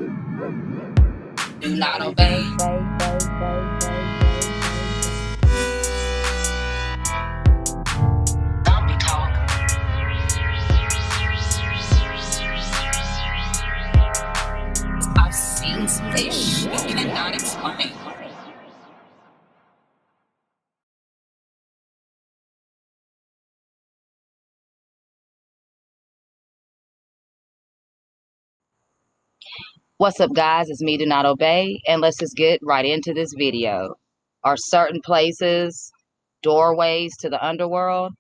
Do not obey. Zombie talk. I've seen some fish you cannot explain. What's up, guys? It's me, Do Not Obey, and let's just get right into this video. Are certain places doorways to the underworld?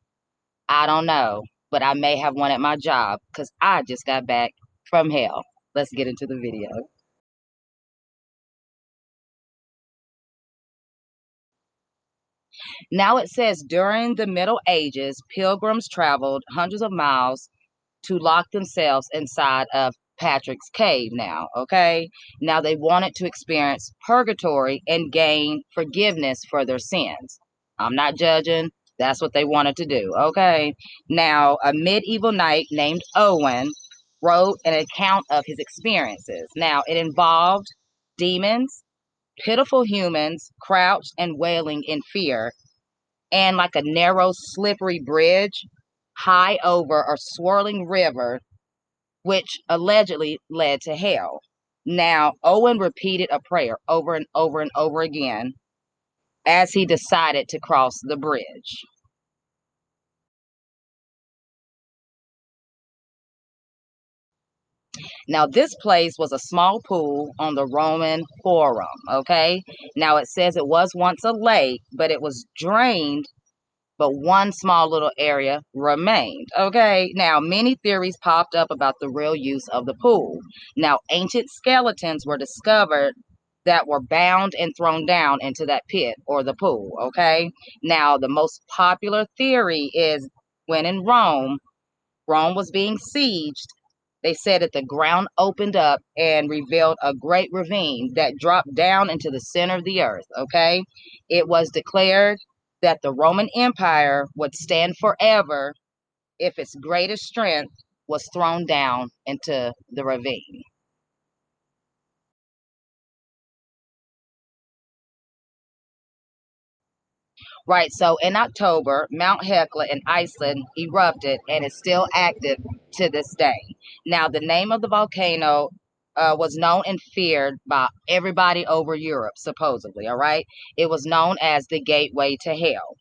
I don't know, but I may have one at my job because I just got back from hell. Let's get into the video. Now it says during the Middle Ages, pilgrims traveled hundreds of miles to lock themselves inside of Patrick's cave now, okay? Now they wanted to experience purgatory and gain forgiveness for their sins. I'm not judging. That's what they wanted to do, okay? Now, a medieval knight named Owen wrote an account of his experiences. Now, it involved demons, pitiful humans crouched and wailing in fear, and like a narrow, slippery bridge high over a swirling river, which allegedly led to hell. Now, Owen repeated a prayer over and over and over again as he decided to cross the bridge. Now, this place was a small pool on the Roman Forum, okay? Now, it says it was once a lake, but it was drained, but one small little area remained. Okay, now many theories popped up about the real use of the pool. Now, ancient skeletons were discovered that were bound and thrown down into that pit or the pool. Okay, now the most popular theory is when in Rome was being sieged. They said that the ground opened up and revealed a great ravine that dropped down into the center of the earth. Okay, it was declared that the Roman Empire would stand forever if its greatest strength was thrown down into the ravine. Right, so in October, Mount Hekla in Iceland erupted and is still active to this day. Now, the name of the volcano was known and feared by everybody over Europe, supposedly, all right? It was known as the gateway to hell.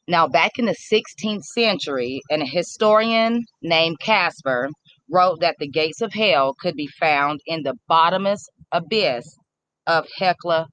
Now, back in the 16th century, an historian named Casper wrote that the gates of hell could be found in the bottomless abyss of Hekla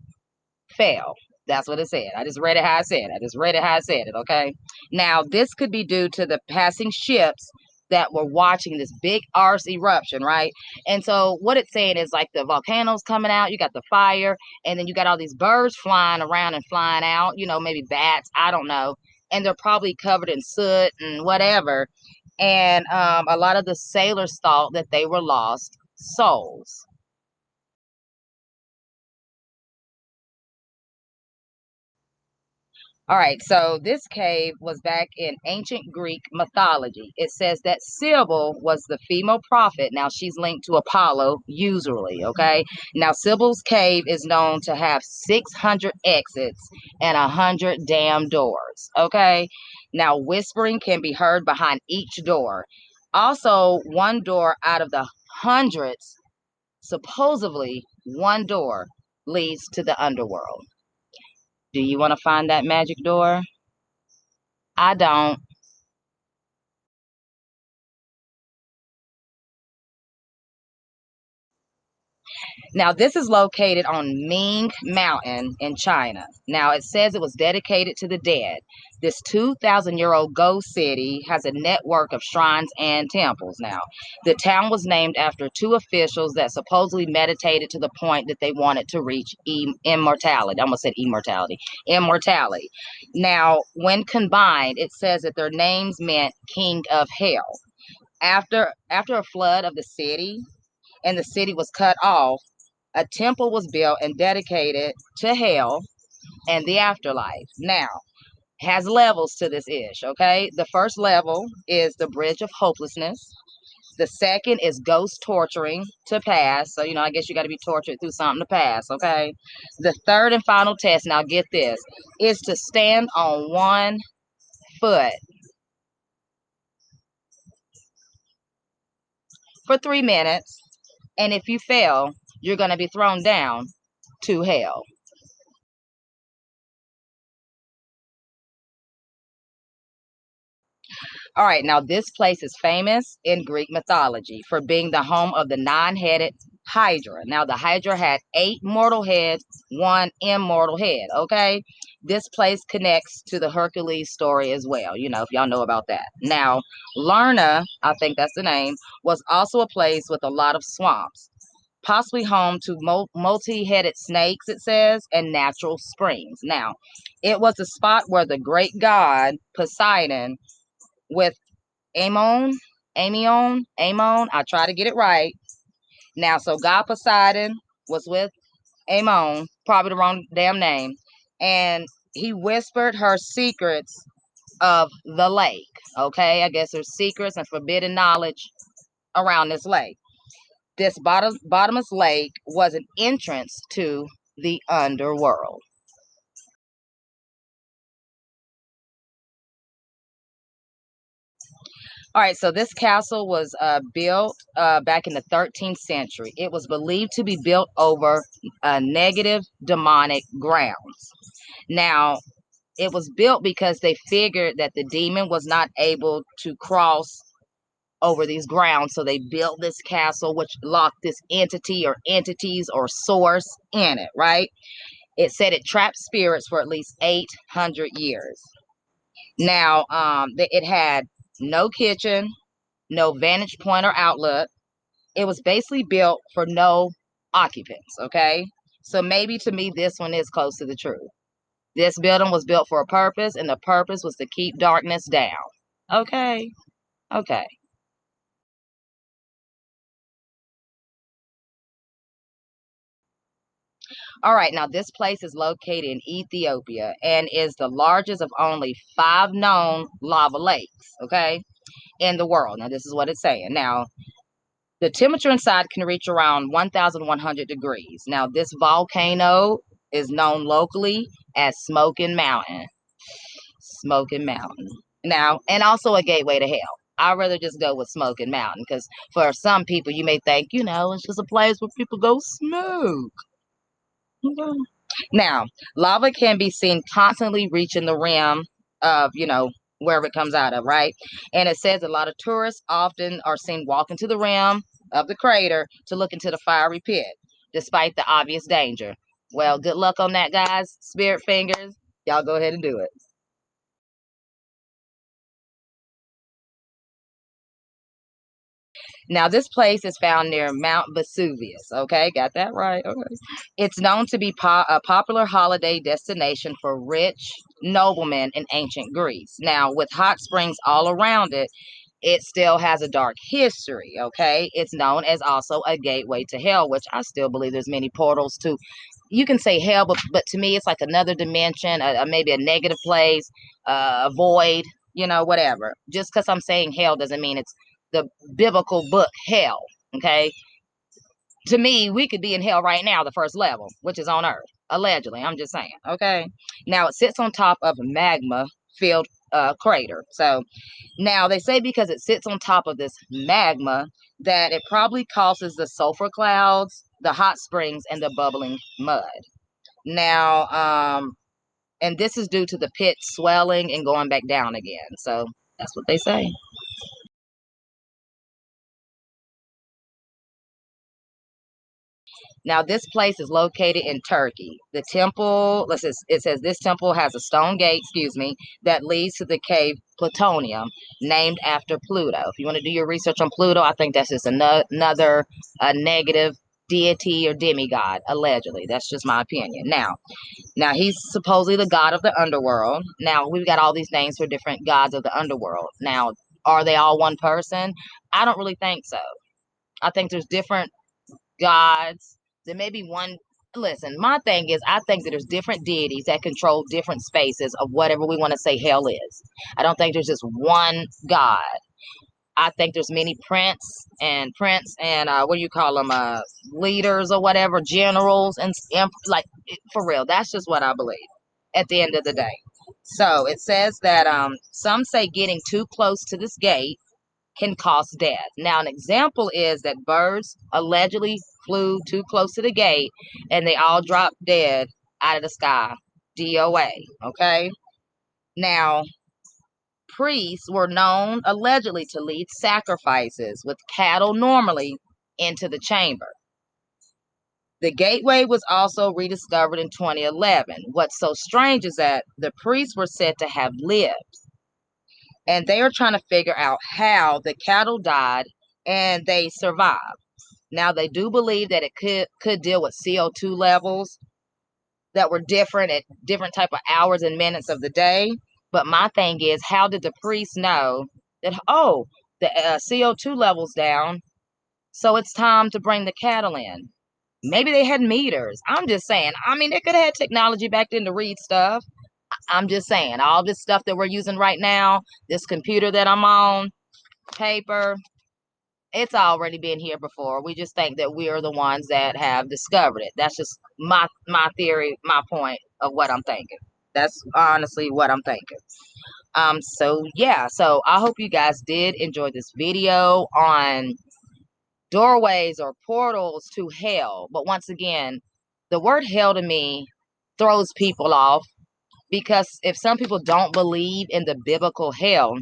Falls. That's what it said. I just read it how I said it. Okay. Now, this could be due to the passing ships that were watching this big arse eruption, right? And so, what it's saying is like the volcanoes coming out, you got the fire, and then you got all these birds flying around and flying out, maybe bats, I don't know. And they're probably covered in soot and whatever. And a lot of the sailors thought that they were lost souls. All right, so this cave was back in ancient Greek mythology. It says that Sybil was the female prophet. Now she's linked to Apollo, usually, okay? Now Sybil's cave is known to have 600 exits and 100 damn doors, okay? Now whispering can be heard behind each door. Also, one door out of the hundreds, supposedly one door leads to the underworld. Do you want to find that magic door? I don't. Now, this is located on Ming Mountain in China. Now, it says it was dedicated to the dead. This 2,000-year-old ghost city has a network of shrines and temples now. The town was named after two officials that supposedly meditated to the point that they wanted to reach immortality. I almost said immortality. Immortality. Now, when combined, it says that their names meant King of Hell. After a flood of the city, and the city was cut off, a temple was built and dedicated to hell and the afterlife. Now, has levels to this ish, okay? The first level is the Bridge of Hopelessness. The second is ghost torturing to pass. So, I guess you got to be tortured through something to pass, okay? The third and final test, now get this, is to stand on one foot for 3 minutes. And if you fail, you're going to be thrown down to hell. All right, now this place is famous in Greek mythology for being the home of the nine-headed Hydra. Now, the Hydra had 8 mortal heads, 1 immortal head, okay? This place connects to the Hercules story as well, if y'all know about that. Now, Lerna, I think that's the name, was also a place with a lot of swamps, possibly home to multi-headed snakes, it says, and natural springs. Now, it was a spot where the great god Poseidon with Amon, I try to get it right. Now, so God Poseidon was with Amon, probably the wrong damn name, and he whispered her secrets of the lake. Okay, I guess there's secrets and forbidden knowledge around this lake. This bottomless lake was an entrance to the underworld. All right, so this castle was built back in the 13th century. It was believed to be built over negative demonic grounds. Now, it was built because they figured that the demon was not able to cross over these grounds. So they built this castle, which locked this entity or entities or source in it, right? It said it trapped spirits for at least 800 years. Now, it had no kitchen, no vantage point or outlook. It was basically built for no occupants, okay? So maybe to me, this one is close to the truth. This building was built for a purpose, and the purpose was to keep darkness down. Okay, okay. All right, now this place is located in Ethiopia and is the largest of only 5 known lava lakes, okay, in the world. Now, this is what it's saying. Now, the temperature inside can reach around 1,100 degrees. Now, this volcano is known locally as Smoking Mountain. Smoking Mountain. Now, and also a gateway to hell. I'd rather just go with Smoking Mountain because for some people, you may think, it's just a place where people go smoke. Okay. Now, lava can be seen constantly reaching the rim of, wherever it comes out of, right? And it says a lot of tourists often are seen walking to the rim of the crater to look into the fiery pit, despite the obvious danger. Well, good luck on that, guys. Spirit fingers. Y'all go ahead and do it. Now, this place is found near Mount Vesuvius. Okay, got that right. Okay. It's known to be a popular holiday destination for rich noblemen in ancient Greece. Now, with hot springs all around it, it still has a dark history. Okay, it's known as also a gateway to hell, which I still believe there's many portals to. You can say hell, but to me, it's like another dimension, maybe a negative place, a void, whatever. Just because I'm saying hell doesn't mean it's the biblical book hell. Okay, to me, we could be in hell right now, the first level, which is on earth, allegedly. I'm just saying. Okay, now it sits on top of a magma filled crater. So now they say because it sits on top of this magma that it probably causes the sulfur clouds, the hot springs, and the bubbling mud. Now, and this is due to the pit swelling and going back down again. So that's what they say. Now, this place is located in Turkey. The temple, it says this temple has a stone gate, that leads to the cave Plutonium, named after Pluto. If you want to do your research on Pluto, I think that's just another negative deity or demigod, allegedly. That's just my opinion. Now he's supposedly the god of the underworld. Now we've got all these names for different gods of the underworld. Now, are they all one person? I don't really think so. I think there's different gods. There may be one. Listen, my thing is, I think that there's different deities that control different spaces of whatever we want to say hell is. I don't think there's just one God. I think there's many prince and what do you call them, leaders or whatever, generals and like, for real. That's just what I believe at the end of the day. So it says that some say getting too close to this gate can cause death. Now, an example is that birds allegedly flew too close to the gate and they all dropped dead out of the sky. DOA. Okay. Now, priests were known allegedly to lead sacrifices with cattle normally into the chamber. The gateway was also rediscovered in 2011. What's so strange is that the priests were said to have lived, and they are trying to figure out how the cattle died and they survived. Now, they do believe that it could deal with CO2 levels that were different at different type of hours and minutes of the day. But my thing is, how did the priests know that, oh, the CO2 levels down, so it's time to bring the cattle in? Maybe they had meters. I'm just saying. I mean, they could have had technology back then to read stuff. I'm just saying, all this stuff that we're using right now, this computer that I'm on, paper, it's already been here before. We just think that we are the ones that have discovered it. That's just my theory, my point of what I'm thinking. That's honestly what I'm thinking. So yeah, so I hope you guys did enjoy this video on doorways or portals to hell. But once again, the word hell to me throws people off, because if some people don't believe in the biblical hell,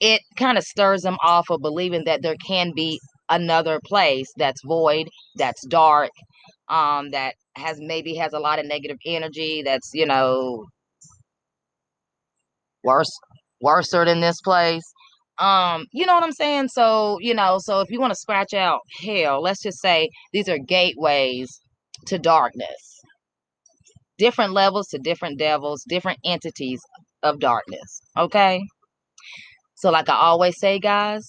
it kind of stirs them off of believing that there can be another place that's void, that's dark, that has a lot of negative energy, that's, worser than this place. You know what I'm saying? So, so if you want to scratch out hell, let's just say these are gateways to darkness, different levels to different devils, different entities of darkness. Okay. So, like I always say, guys,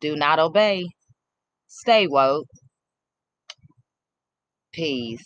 do not obey. Stay woke. Peace.